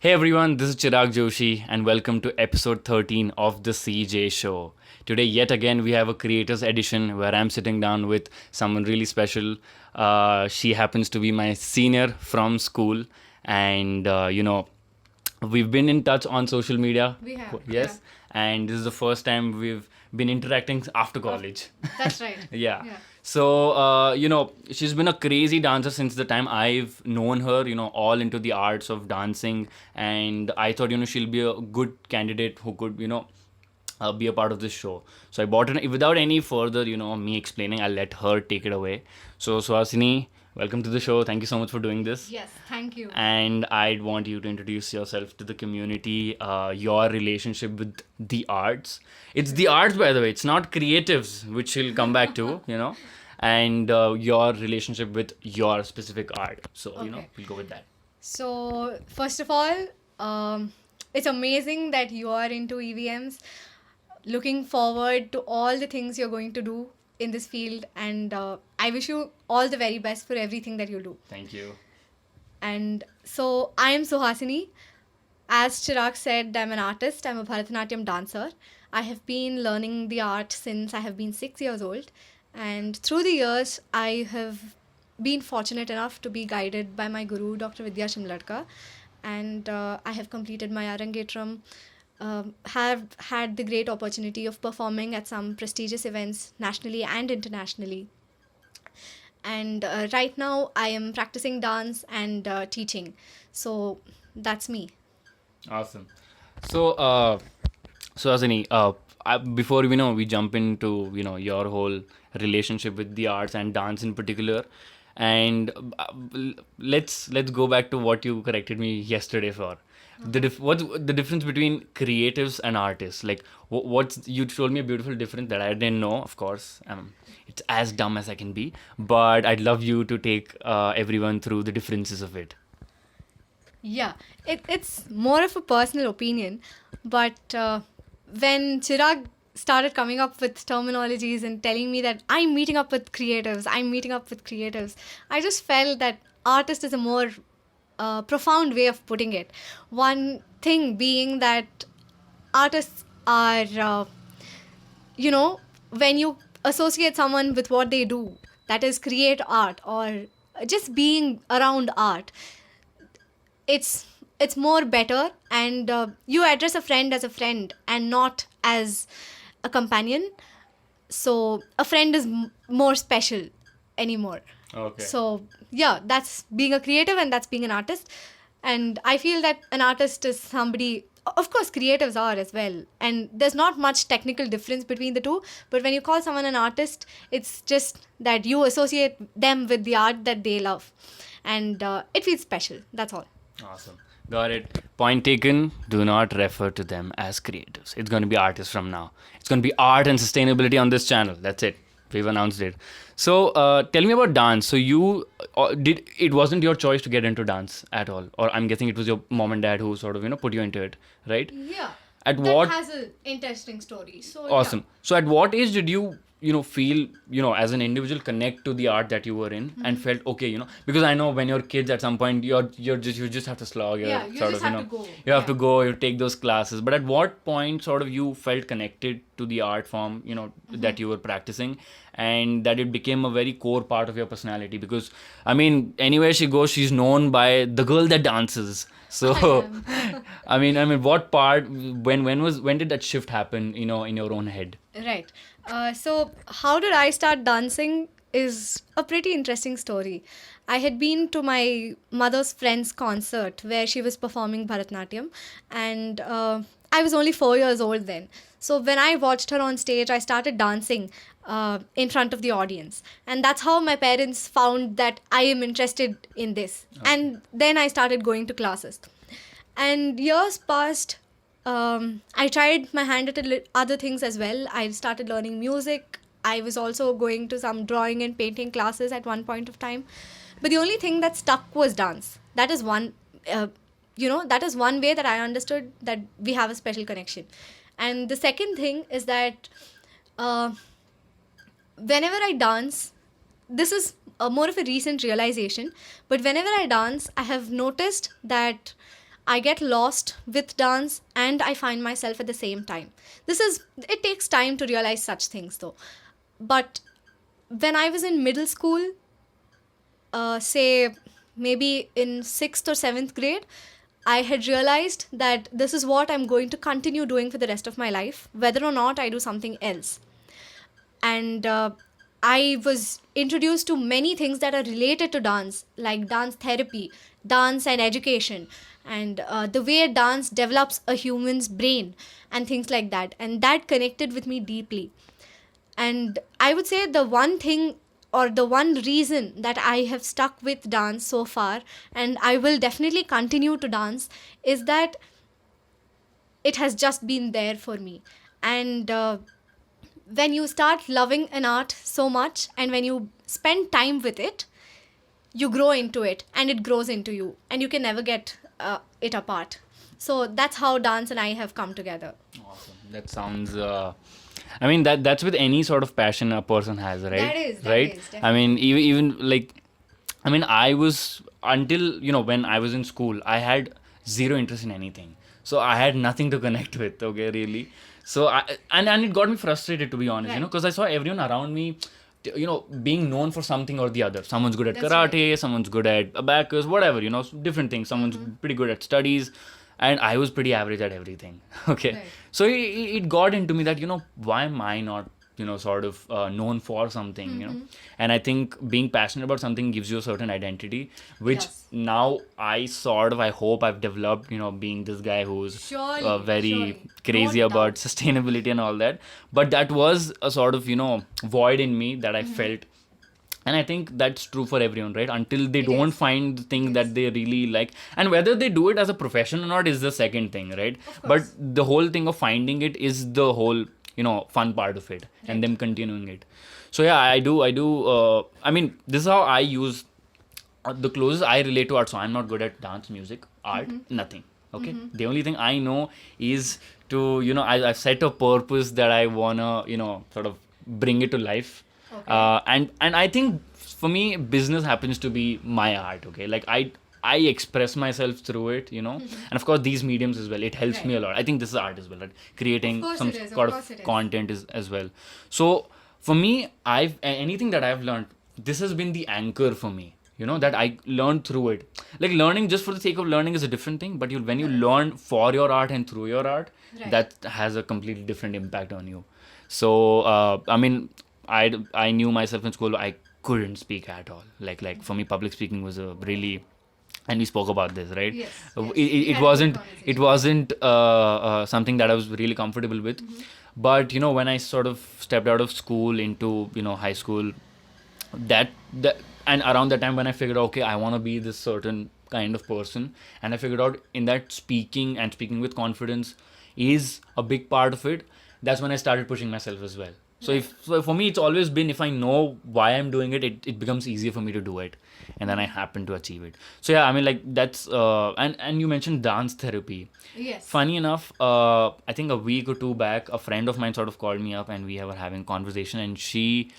Hey everyone, this is Chirag Joshi, and welcome to episode 13 of the CJ Show. Today, yet again, we have a creators edition where I'm sitting down with someone really special. She happens to be my senior from school, and we've been in touch on social media. We have. Yes, and this is the first time we've been interacting after college. That's right. Yeah. Yeah. So, she's been a crazy dancer since the time I've known her, all into the arts of dancing. And I thought, she'll be a good candidate who could, be a part of this show. So I bought it without any further, me explaining. I'll let her take it away. So, Suhasini, welcome to the show. Thank you so much for doing this. Yes, thank you. And I'd want you to introduce yourself to the community, your relationship with the arts. It's the arts, by the way. It's not creatives, which we'll come back to, and your relationship with your specific art. So, Okay. we'll go with that. So, first of all, it's amazing that you are into EVMs. Looking forward to all the things you're going to do in this field, and I wish you all the very best for everything that you do. Thank you. And so, I am Suhasini. As Chirag said, I'm an artist. I'm a Bharatanatyam dancer. I have been learning the art since I have been 6 years old. And through the years, I have been fortunate enough to be guided by my guru, Dr. Vidya Shimladka. And I have completed my Arangetram, have had the great opportunity of performing at some prestigious events nationally and internationally. And right now, I am practicing dance and teaching. So that's me. Awesome. So, Asini, before we jump into your whole relationship with the arts and dance in particular, and let's go back to what you corrected me yesterday for. What's the difference between creatives and artists? Like, what's you told me a beautiful difference that I didn't know. Of course, it's as dumb as I can be, but I'd love you to take everyone through the differences of it. Yeah, it's more of a personal opinion, but when Chirag started coming up with terminologies and telling me that I'm meeting up with creatives, I just felt that artist is a more profound way of putting it. One thing being that artists are, when you associate someone with what they do, that is create art or just being around art, it's more better, and you address a friend as a friend and not as a companion. So a friend is more special anymore. Okay. So yeah, that's being a creative and that's being an artist. And I feel that an artist is somebody, of course creatives are as well, and there's not much technical difference between the two, but when you call someone an artist, it's just that you associate them with the art that they love, and it feels special, that's all. Awesome. Got it. Point taken. Do not refer to them as creatives. It's going to be artists from now. It's going to be art and sustainability on this channel. That's it. We've announced it. So, tell me about dance. So, you did it wasn't your choice to get into dance at all, or I'm guessing it was your mom and dad who sort of put you into it, right? Yeah, At that what has an interesting story. So Awesome. So at what age did you, feel, as an individual connect to the art that you were in and felt okay, because I know when you're kids at some point you just have to slog your Yeah, you sort just of, have to go. you have Yeah. to go, you take those classes. But at what point sort of you felt connected to the art form, that you were practicing, and that it became a very core part of your personality? Because I mean, anywhere she goes, she's known by the girl that dances. So I I mean, what part, when did that shift happen, in your own head? Right. So, how did I start dancing is a pretty interesting story. I had been to my mother's friend's concert where she was performing Bharatnatyam, and I was only 4 years old then. So, when I watched her on stage, I started dancing in front of the audience. And that's how my parents found that I am interested in this. And then I started going to classes. And years passed. I tried my hand at other things as well. I started learning music. I was also going to some drawing and painting classes at one point of time. But the only thing that stuck was dance. That is one, that is one way that I understood that we have a special connection. And the second thing is that uh, whenever I dance, this is more of a recent realization, but whenever I dance, I have noticed that I get lost with dance and I find myself at the same time. It takes time to realize such things though. But when I was in middle school, say maybe in 6th or 7th grade, I had realized that this is what I'm going to continue doing for the rest of my life, whether or not I do something else. And I was introduced to many things that are related to dance, like dance therapy, dance and education, and the way dance develops a human's brain, and things like that. And that connected with me deeply. And I would say the one thing or the one reason that I have stuck with dance so far, and I will definitely continue to dance, is that it has just been there for me. And when you start loving an art so much and when you spend time with it, you grow into it and it grows into you, and you can never get it apart. So that's how dance and I have come together. Awesome. That sounds. I mean that's with any sort of passion a person has, right? That is, I definitely. mean even like, I mean I was until when I was in school I had zero interest in anything, so I had nothing to connect with. Okay, really. So and it got me frustrated, to be honest. Right. Because I saw everyone around me, being known for something or the other. Someone's good at That's karate, right. someone's good at abacus, whatever, different things. Someone's pretty good at studies, and I was pretty average at everything. Okay. Right. So it got into me that, why am I not, sort of known for something. And I think being passionate about something gives you a certain identity, which Yes. now I hope I've developed, being this guy who's Surely, very surely. No crazy about doubt. sustainability and all that. But that was a sort of, void in me that I felt. And I think that's true for everyone, right? Until they It don't is. find the thing It that is. they really like. And whether they do it as a profession or not is the second thing, right? Of But course. the whole thing of finding it is the whole, fun part of it, and Right. them continuing it. So yeah, I do. I mean, this is how I use the closest I relate to art. So I'm not good at dance, music, art, nothing. Okay. The only thing I know is to, I've set a purpose that I wanna, sort of bring it to life. Okay. And I think for me, business happens to be my art. Okay. Like I express myself through it, and of course these mediums as well. It helps me a Right. lot. I think this is art as well, right? Of Creating course some it is. Of sort of course it is. content is as well. So for me, anything that I've learned, this has been the anchor for me. That I learned through it. Like learning just for the sake of learning is a different thing, but when you learn for your art and through your art, Right. that has a completely different impact on you. So I mean, I knew myself in school. I couldn't speak at all. Like for me, public speaking was a really, and we spoke about this, right? Yes. It, Yes. it, We it had a good wasn't it conversation. wasn't something that I was really comfortable with. But when I sort of stepped out of school into high school, that and around that time when I figured out, okay, I want to be this certain kind of person, and I figured out in that speaking with confidence is a big part of it. That's when I started pushing myself as well. So Right. if so for me, it's always been, if I know why I'm doing it, it becomes easier for me to do it, and then I happen to achieve it. So yeah, I mean, like that's and you mentioned dance therapy. Yes. Funny enough, I think a week or two back, a friend of mine sort of called me up, and we were having conversation, and she,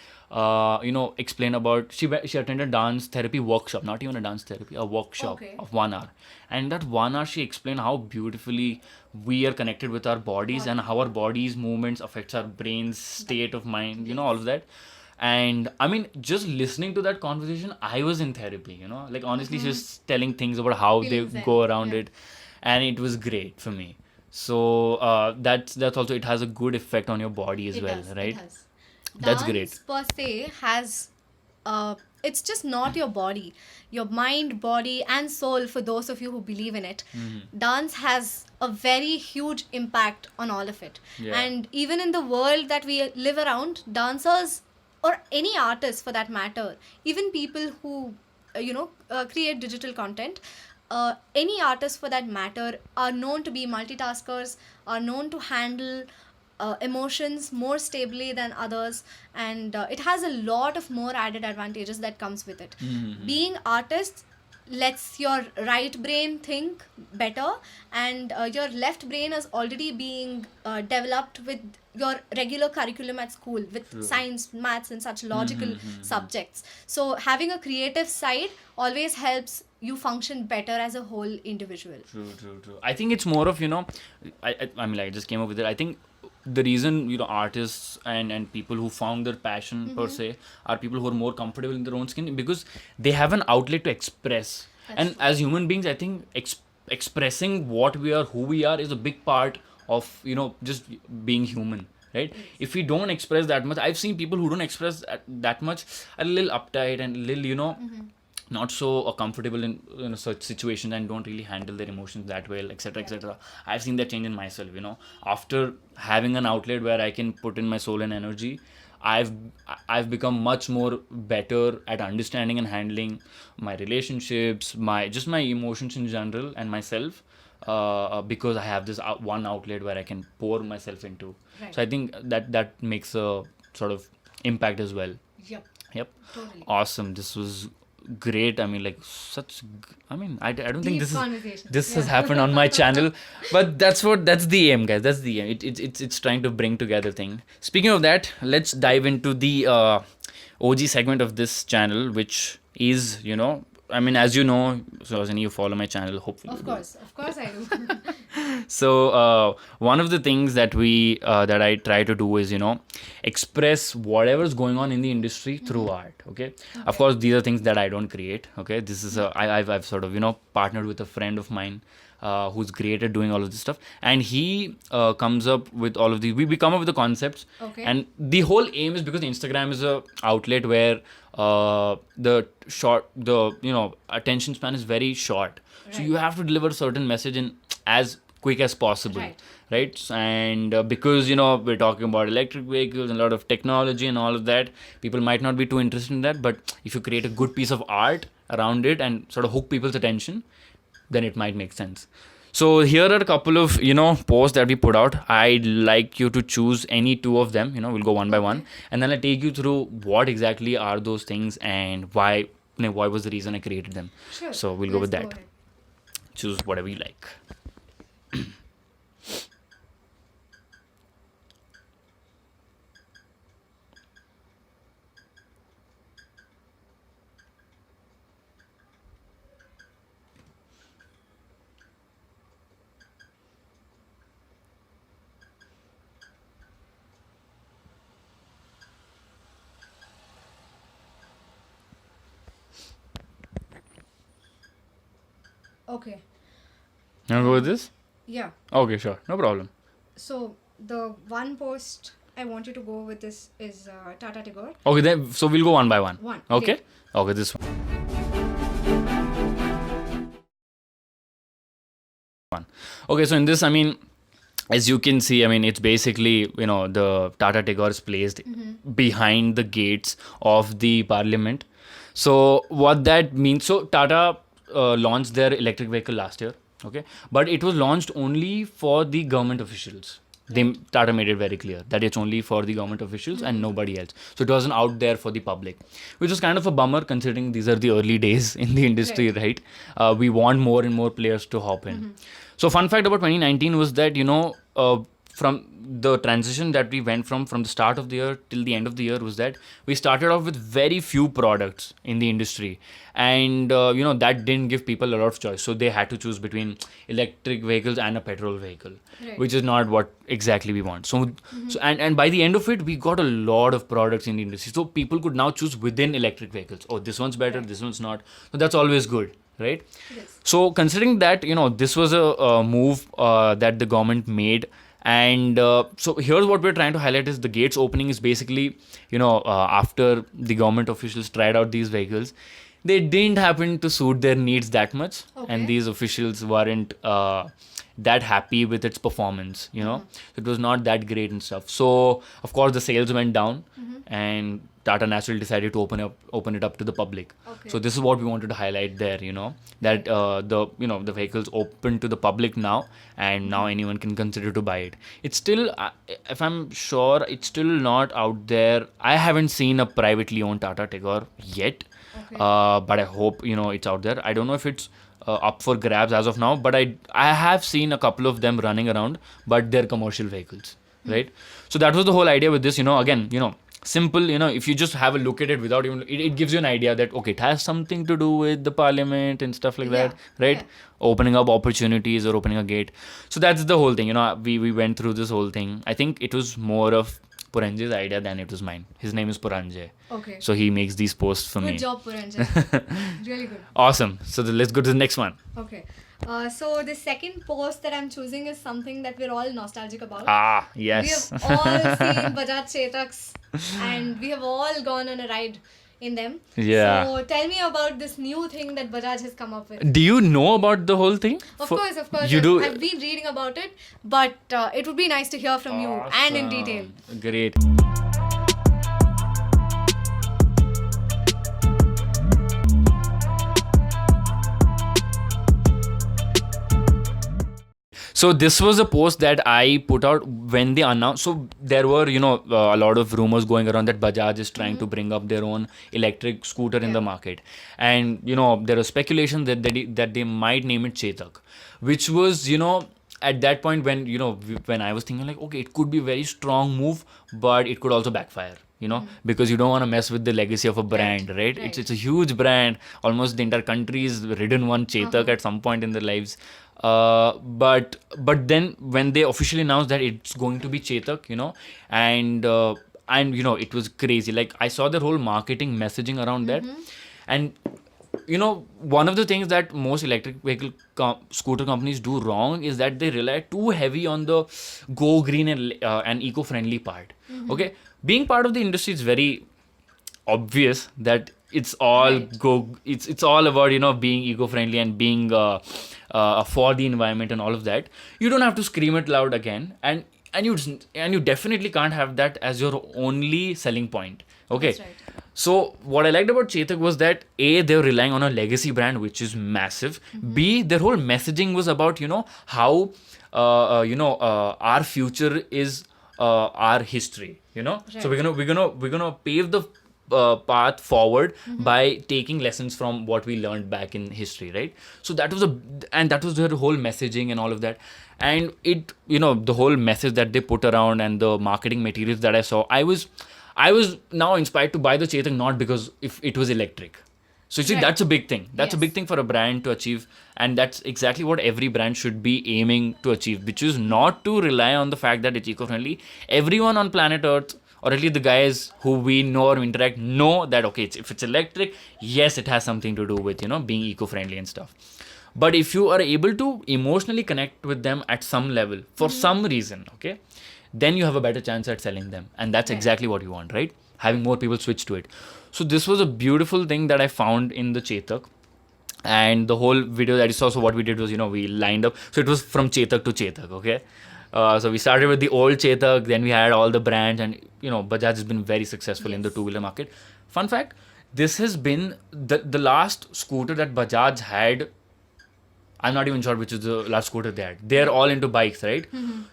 explained about, she attended dance therapy workshop, not even a dance therapy, a workshop Okay. of 1 hour, and that 1 hour she explained how beautifully we are connected with our bodies and how our bodies movements affects our brain's state of mind, all of that. And I mean, just listening to that conversation, I was in therapy, like honestly, just telling things about how they Feeling zen. go around Yeah. it, and it was great for me. So that's also, it has a good effect on your body as It well, does. It right? has. That's Dance great. per se has, it's just not your body, your mind, body, and soul. For those of you who believe in it, dance has a very huge impact on all of it. Yeah. And even in the world that we live around, dancers or any artist for that matter, even people who create digital content, any artists for that matter are known to be multitaskers, are known to handle emotions more stably than others, and it has a lot of more added advantages that comes with it. Being artists lets your right brain think better, and your left brain is already being developed with your regular curriculum at school with science, maths, and such logical subjects. So having a creative side always helps you function better as a whole individual. True. I think it's more of, I mean, like, I just came up with it. I think the reason, artists and people who found their passion per se are people who are more comfortable in their own skin because they have an outlet to express. And as human beings, I think expressing what we are, who we are, is a big part of, just being human. Right? If we don't express that much, I've seen people who don't express that much are a little uptight and a little, not so comfortable in such situations and don't really handle their emotions that well, etc., etc. I've seen that change in myself. After having an outlet where I can put in my soul and energy, I've I've become much more better at understanding and handling my relationships, my emotions in general, and myself, because I have this one outlet where I can pour myself into. Right. So I think that makes a sort of impact as well. Yep. Totally. Awesome. This was great. I mean, like, I don't think Deep conversation. this has happened on my channel, but that's the aim, guys. That's the aim. It's trying to bring together thing. Speaking of that, let's dive into the OG segment of this channel, which is, I mean, as you know, so as you follow my channel, hopefully. Of course I do. So one of the things that I try to do is, express whatever's going on in the industry through art. Okay? Of course, these are things that I don't create. Okay, this is I've sort of partnered with a friend of mine who's great at doing all of this stuff, and he comes up with all of these. We come up with the concepts, and the whole aim is because Instagram is a outlet where the attention span is very short, so you have to deliver a certain message in as quick as possible, right? And because we're talking about electric vehicles and a lot of technology and all of that, people might not be too interested in that, but if you create a good piece of art around it and sort of hook people's attention, then it might make sense. So here are a couple of posts that we put out. I'd like you to choose any two of them. We'll go one by one, and then I'll take you through what exactly are those things and why was the reason I created them. Sure. So we'll go with that. Go ahead. Choose whatever you like. Okay. You want to go with this? Yeah. Okay, sure. No problem. So the one post I want you to go with this is Tata Tigor. Okay, then so we'll go one by one. Okay? Great. Okay, this one. Okay, so in this, I mean, as you can see, I mean, it's basically, the Tata Tigor is placed behind the gates of the parliament. So what that means, so Tata launched their electric vehicle last year, okay? But it was launched only for the government officials. Tata made it very clear that it's only for the government officials and nobody else. So it wasn't out there for the public, which was kind of a bummer considering these are the early days in the industry, right? We want more and more players to hop in. So fun fact about 2019 was that, from the transition that we went from the start of the year till the end of the year was that we started off with very few products in the industry, and that didn't give people a lot of choice, so they had to choose between electric vehicles and a petrol vehicle, which is not what exactly we want. So and by the end of it, we got a lot of products in the industry, so people could now choose within electric vehicles. Oh, this one's better, this one's not. So that's always good, right? Yes. So considering that, this was a move that the government made. And so here's what we're trying to highlight is the gates opening is basically, after the government officials tried out these vehicles, they didn't happen to suit their needs that much. And these officials weren't that happy with its performance, It was not that great and stuff. So, of course, the sales went down and Tata naturally decided to open it up to the public. So this is what we wanted to highlight there, that the vehicles open to the public now, and now anyone can consider to buy it. It's still, if I'm sure, it's still not out there. I haven't seen a privately owned Tata Tigor yet, but I hope it's out there. I don't know if it's up for grabs as of now, but I have seen a couple of them running around, but they're commercial vehicles, right? So that was the whole idea with this. Again, simple, if you just have a look at it without even, it gives you an idea that, okay, it has something to do with the parliament and stuff like that, right? Yeah. Opening up opportunities or opening a gate. So that's the whole thing. We went through this whole thing. I think it was more of Puranjay's idea than it was mine. His name is Puranjay. Okay. So he makes these posts for me. Good job, Puranjay. Really good. Awesome. So let's go to the next one. Okay. So the second post that I'm choosing is something that we're all nostalgic about. Ah, We yes. have all seen Bajaj Chetaks and we have all gone on a ride in them. Yeah. So tell me about this new thing that Bajaj has come up with. Do you know about the whole thing? Of course. You do? I've been reading about it, but it would be nice to hear from you and in detail. Great. So this was a post that I put out when they announced. So there were, a lot of rumors going around that Bajaj is trying to bring up their own electric scooter in the market, and there was speculation that they might name it Chetak, which was at that point when when I was thinking like, okay, it could be a very strong move, but it could also backfire. Because you don't want to mess with the legacy of a brand, right? It's a huge brand. Almost the entire country is ridden one Chetak at some point in their lives. But then when they officially announced that it's going to be Chetak, and it was crazy. Like I saw their whole marketing messaging around that, and one of the things that most electric vehicle scooter companies do wrong is that they rely too heavy on the go green and eco-friendly part. Okay, being part of the industry is very obvious that it's all it's all about being eco-friendly and being for the environment and all of that. You don't have to scream it loud again, and you definitely can't have that as your only selling point. Okay. That's right. So what I liked about Chetak was that A, they're relying on a legacy brand which is massive. B, their whole messaging was about how our future is our history. So we're gonna pave the path forward by taking lessons from what we learned back in history, right? So that was their whole messaging and all of that. And it the whole message that they put around and the marketing materials that I saw, I was now inspired to buy the Chetak, not because if it was electric. So you see, that's a big thing. That's a big thing for a brand to achieve. And that's exactly what every brand should be aiming to achieve, which is not to rely on the fact that it's eco-friendly. Everyone on planet Earth, or at least the guys who we know or interact, know that, okay, if it's electric, yes, it has something to do with, being eco-friendly and stuff. But if you are able to emotionally connect with them at some level, for some reason, okay, then you have a better chance at selling them. And that's exactly what you want, right? Having more people switch to it. So this was a beautiful thing that I found in the Chetak. And the whole video that you saw, so what we did was, we lined up. So it was from Chetak to Chetak, okay? So we started with the old Chetak, then we had all the brands, and, Bajaj has been very successful in the two-wheeler market. Fun fact, this has been the last scooter that Bajaj had. I'm not even sure which is the last scooter they had. They're all into bikes, right?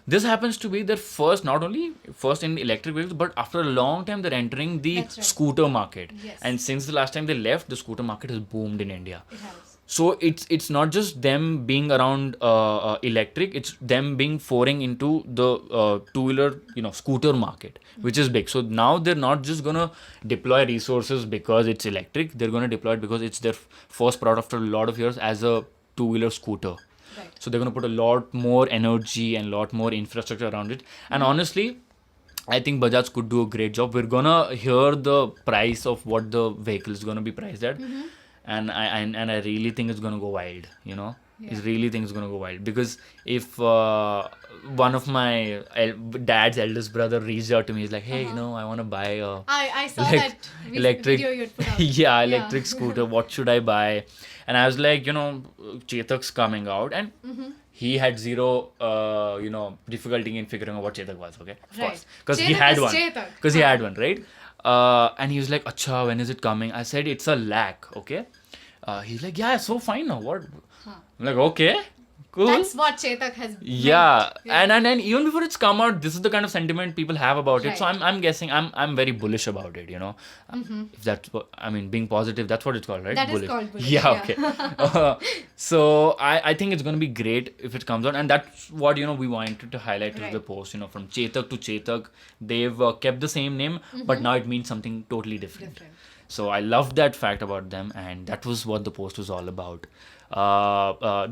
This happens to be their first, not only first in electric vehicles, but after a long time they're entering the scooter market. Yes. And since the last time they left, the scooter market has boomed in India. It has. So it's not just them being around electric, it's them being pouring into the two-wheeler, scooter market, which is big. So now they're not just gonna deploy resources because it's electric. They're gonna deploy it because it's their first product after a lot of years as a two-wheeler scooter. Right. So they're going to put a lot more energy and a lot more infrastructure around it. And honestly, I think Bajaj could do a great job. We're going to hear the price of what the vehicle is going to be priced at. And I really think it's going to go wild, I really think it's going to go wild. Because if one of my dad's eldest brother reached out to me, he's like, hey, I want to buy a I saw that electric video you had put out. yeah, electric scooter. What should I buy? And I was like, Chetak's coming out, and he had zero, difficulty in figuring out what Chetak was. Okay, of course, because he had one. Because he had one, right? And he was like, "Acha, when is it coming?" I said, "It's a lakh." Okay. He's like, "Yeah, so fine now. What?" I'm like, "Okay, Cool. That's what Chetak has meant. Yeah, and even before it's come out, this is the kind of sentiment people have about it. So Right. I'm guessing I'm very bullish about it. If that's what I mean, being positive, that's what it's called, right? That is called bullish, Yeah. yeah. Okay. So I think it's gonna be great if it comes out, and that's what we wanted to highlight through Right. the post. From Chetak to Chetak, they've kept the same name, but now it means something totally different. Different. So I love that fact about them, and that was what the post was all about.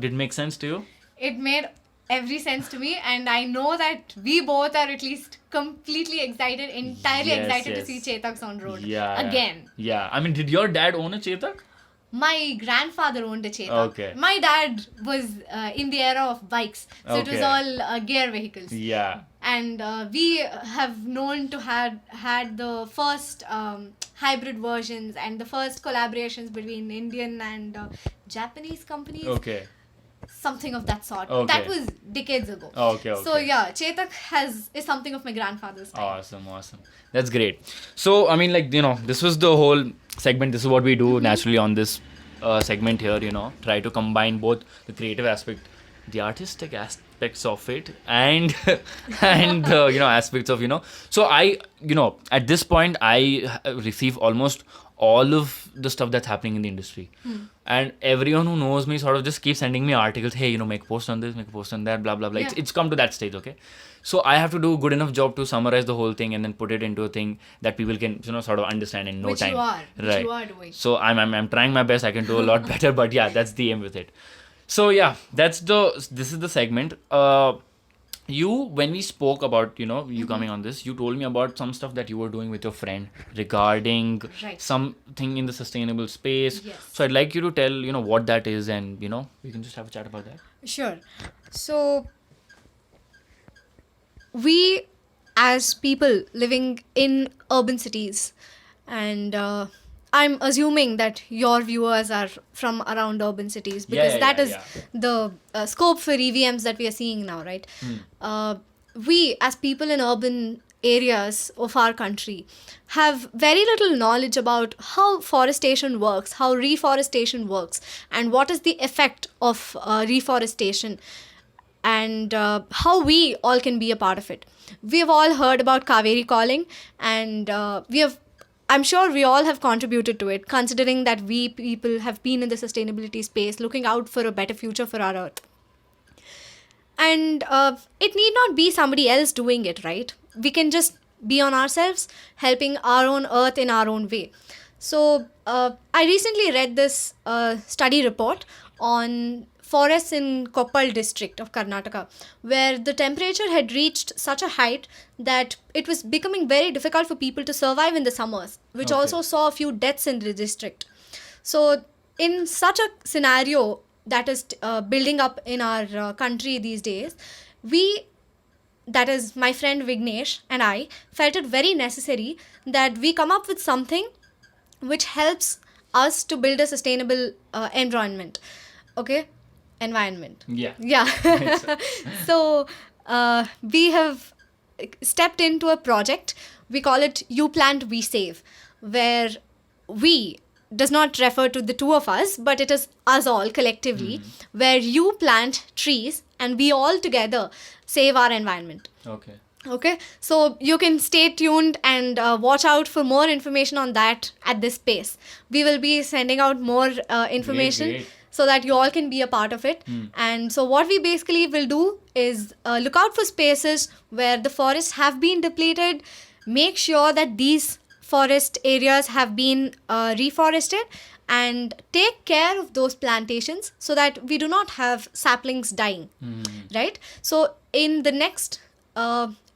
Did it make sense to you? It made every sense to me, and I know that we both are at least completely excited, entirely Yes, excited to yes. see Chetaks on road Yeah. again. Yeah. I mean, did your dad own a Chetak? My grandfather owned a Chetak. Okay. My dad was in the era of bikes, so it was Okay. all gear vehicles. Yeah. And we have known to had the first hybrid versions and the first collaborations between Indian and Japanese companies. Okay. Something of that sort. Okay. That was decades ago. Okay. So yeah, Chetak is something of my grandfather's time. Awesome. That's great. So, I mean, this was the whole segment. This is what we do naturally on this segment here, try to combine both the creative aspect, the artistic aspects of it, and and the aspects of so I at this point I receive almost all of the stuff that's happening in the industry, and everyone who knows me sort of just keeps sending me articles. Hey, make a post on this, make a post on that, blah blah blah. Yeah. It's come to that stage. Okay, so I have to do a good enough job to summarize the whole thing and then put it into a thing that people can sort of understand in no Which time. you are. Which you are doing. So I'm trying my best. I can do a lot better, but yeah, that's the aim with it. So yeah, this is the segment. When we spoke about you coming on this, you told me about some stuff that you were doing with your friend regarding Right. something in the sustainable space. Yes. So I'd like you to tell what that is, and we can just have a chat about that. Sure. So, we as people living in urban cities, and I'm assuming that your viewers are from around urban cities because that is the scope for EVMs that we are seeing now, right? We as people in urban areas of our country have very little knowledge about how forestation works, how reforestation works, and what is the effect of reforestation, and how we all can be a part of it. We have all heard about Kaveri calling, and I'm sure we all have contributed to it, considering that we people have been in the sustainability space, looking out for a better future for our earth. And it need not be somebody else doing it, right? We can just be on ourselves, helping our own earth in our own way. So I recently read this study report on forests in Koppal district of Karnataka, where the temperature had reached such a height that it was becoming very difficult for people to survive in the summers, which Okay. also saw a few deaths in the district. So in such a scenario that is building up in our country these days, that is my friend Vignesh and I, felt it very necessary that we come up with something which helps us to build a sustainable environment. Yeah. Yeah. So we have stepped into a project. We call it You Plant, We Save, where we does not refer to the two of us, but it is us all collectively, where you plant trees and we all together save our environment. Okay. Okay, so you can stay tuned and watch out for more information on that at this space. We will be sending out more information Great. so that you all can be a part of it. And so what we basically will do is look out for spaces where the forests have been depleted, make sure that these forest areas have been reforested, and take care of those plantations so that we do not have saplings dying, right? So in the next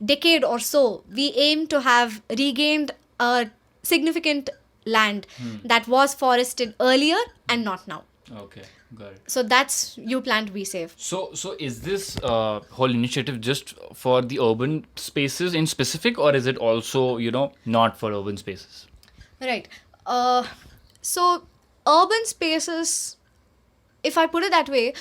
decade or so, we aim to have regained a significant land that was forested earlier and not now. Okay. Got it. So that's You Plant, We Save. So is this whole initiative just for the urban spaces in specific, or is it also, not for urban spaces? Right. So urban spaces, if I put it that way,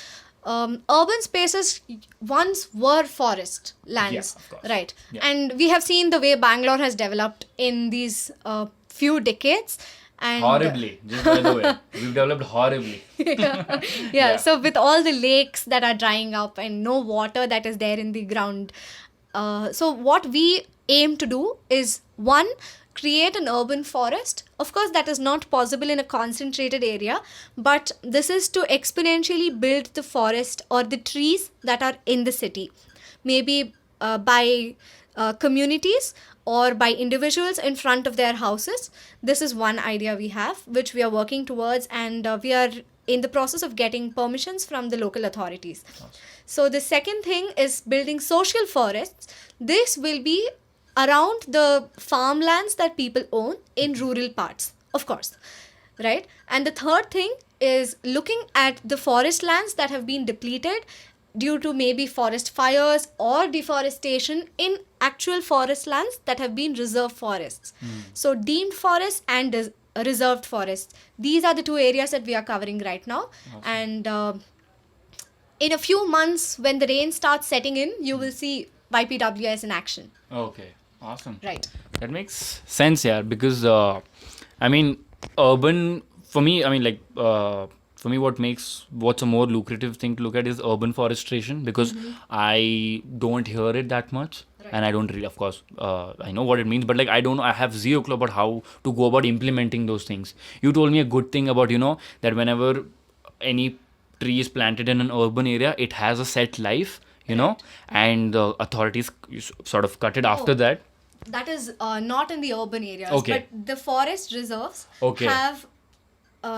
urban spaces once were forest lands, Yeah, of course. right? Yeah. And we have seen the way Bangalore has developed in these few decades, And Horribly, just by the way. We've developed horribly. yeah. Yeah. So with all the lakes that are drying up and no water that is there in the ground, so what we aim to do is, one, create an urban forest. Of course, that is not possible in a concentrated area, but this is to exponentially build the forest or the trees that are in the city, maybe by communities or by individuals in front of their houses. This is one idea we have, which we are working towards, and we are in the process of getting permissions from the local authorities. So the second thing is building social forests. This will be around the farmlands that people own in rural parts, of course, right? And the third thing is looking at the forest lands that have been depleted due to maybe forest fires or deforestation in actual forest lands that have been reserved forests. So deemed forests and reserved forests, these are the two areas that we are covering right now. And in a few months, when the rain starts setting in, you will see YPWS in action. Okay, awesome. Right. That makes sense, yeah, because I mean, urban, for me, I mean, like, for me, what's a more lucrative thing to look at is urban forestation, because I don't hear it that much. Right. And I don't really, of course, I know what it means, but like, I don't know, I have zero clue about how to go about implementing those things. You told me a good thing about, that whenever any tree is planted in an urban area, it has a set life, and the authorities sort of cut it after that. That is not in the urban areas, Okay. but the forest reserves Okay. have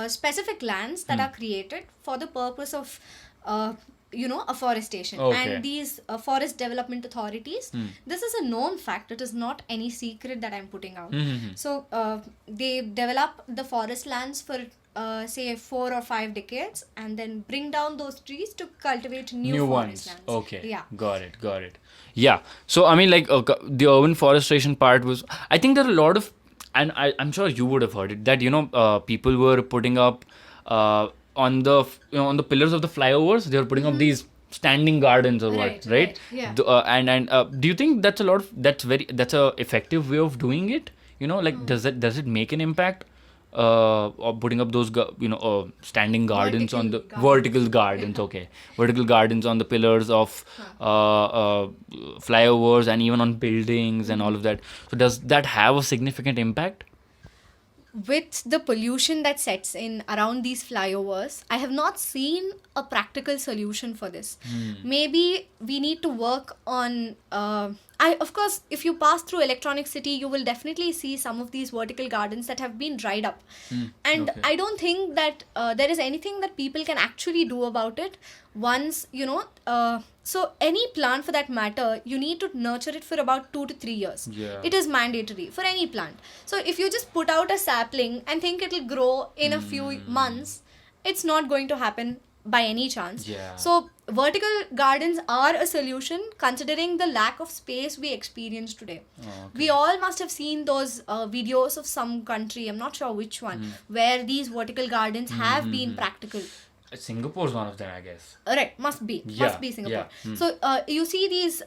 specific lands that are created for the purpose of afforestation. Okay. And these forest development authorities, this is a known fact, it is not any secret that I'm putting out. So they develop the forest lands for say 4 or 5 decades, and then bring down those trees to cultivate new forest ones. lands. Okay. Yeah. Got it. Yeah. So, I mean, like, the urban forestation part was, I think there are a lot of, and I'm sure you would have heard it, that, people were putting up on the, on the pillars of the flyovers, they were putting up these standing gardens or what, right? Yeah. And do you think that's that's a effective way of doing it? Like, does it make an impact? Or putting up those standing gardens on the vertical gardens, okay, vertical gardens on the pillars of flyovers and even on buildings and all of that. So does that have a significant impact? With the pollution that sets in around these flyovers, I have not seen a practical solution for this. Maybe we need to work on of course, if you pass through Electronic City, you will definitely see some of these vertical gardens that have been dried up. And Okay. I don't think that there is anything that people can actually do about it once, so any plant for that matter, you need to nurture it for about 2 to 3 years. Yeah. It is mandatory for any plant. So if you just put out a sapling and think it'll grow in a few months, it's not going to happen by any chance. Yeah. So vertical gardens are a solution considering the lack of space we experience today. Okay. We all must have seen those videos of some country, I'm not sure which one, where these vertical gardens have been practical. Singapore's one of them, I guess. Right, must be Yeah, Singapore. yeah. So you see these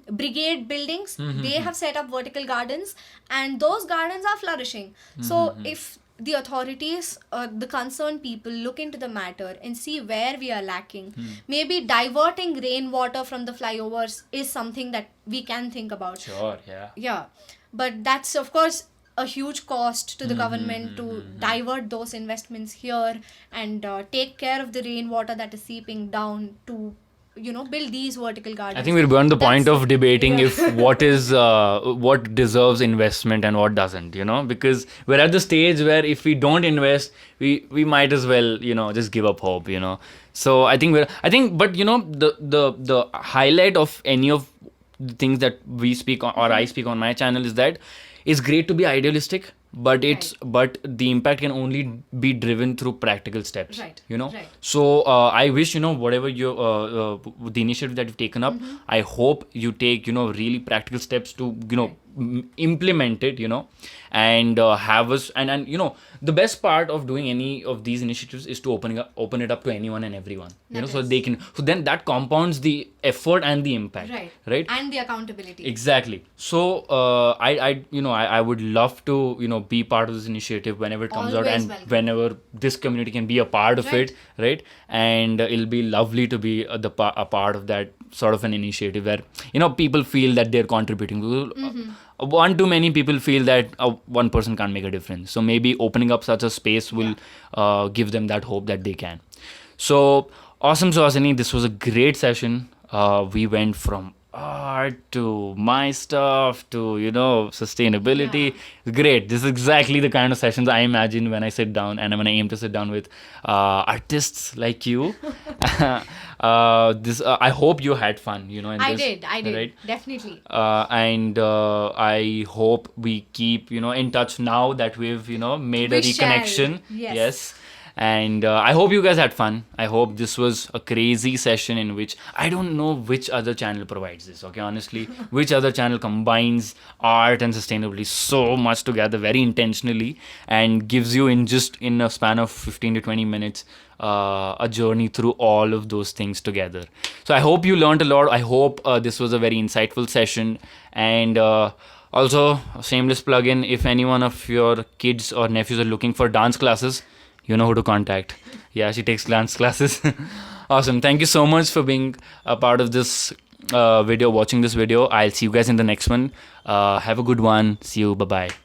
brigade buildings, they have set up vertical gardens, and those gardens are flourishing. So if the authorities, the concerned people look into the matter and see where we are lacking, maybe diverting rainwater from the flyovers is something that we can think about. Sure, yeah. Yeah, but that's of course a huge cost to the government to divert those investments here and take care of the rainwater that is seeping down to build these vertical gardens. I think we're beyond the point That's- of debating yeah. if what deserves investment and what doesn't, because we're at the stage where if we don't invest, we might as well, just give up hope, So I think but the highlight of any of the things that we speak on, or I speak on my channel, is that it's great to be idealistic, but but the impact can only be driven through practical steps. Right, right. So I wish, whatever the initiative that you've taken up, I hope you take, really practical steps to, implement it, and have us, and the best part of doing any of these initiatives is to open it up to anyone and everyone, so That they is. can, so then that compounds the effort and the impact, Right. right? And the accountability. Exactly. So I would love to be part of this initiative whenever it comes out, Always and welcome. whenever this community can be a part of Right. it, right? And it'll be lovely to be a part of that sort of an initiative where people feel that they're contributing. One too many people feel that one person can't make a difference. So maybe opening up such a space will give them that hope that they can. So awesome, Suhasini. This was a great session. We went from art to my stuff to sustainability. Great. This is exactly the kind of sessions I imagine when I sit down and when I aim to sit down with artists like you. This I hope you had fun. In I this, did. right? Definitely. And I hope we keep in touch now that we've made a We shall. reconnection. Yes. And I hope you guys had fun. I hope this was a crazy session in which I don't know which other channel provides this, okay, honestly. Which other channel combines art and sustainability so much together very intentionally and gives you in a span of 15 to 20 minutes a journey through all of those things together. So I hope you learned a lot. I hope this was a very insightful session. And also, shameless plug-in, if any one of your kids or nephews are looking for dance classes, you know who to contact. Yeah, she takes dance classes. Awesome. Thank you so much for being a part of this video, watching this video. I'll see you guys in the next one. Have a good one. See you. Bye-bye.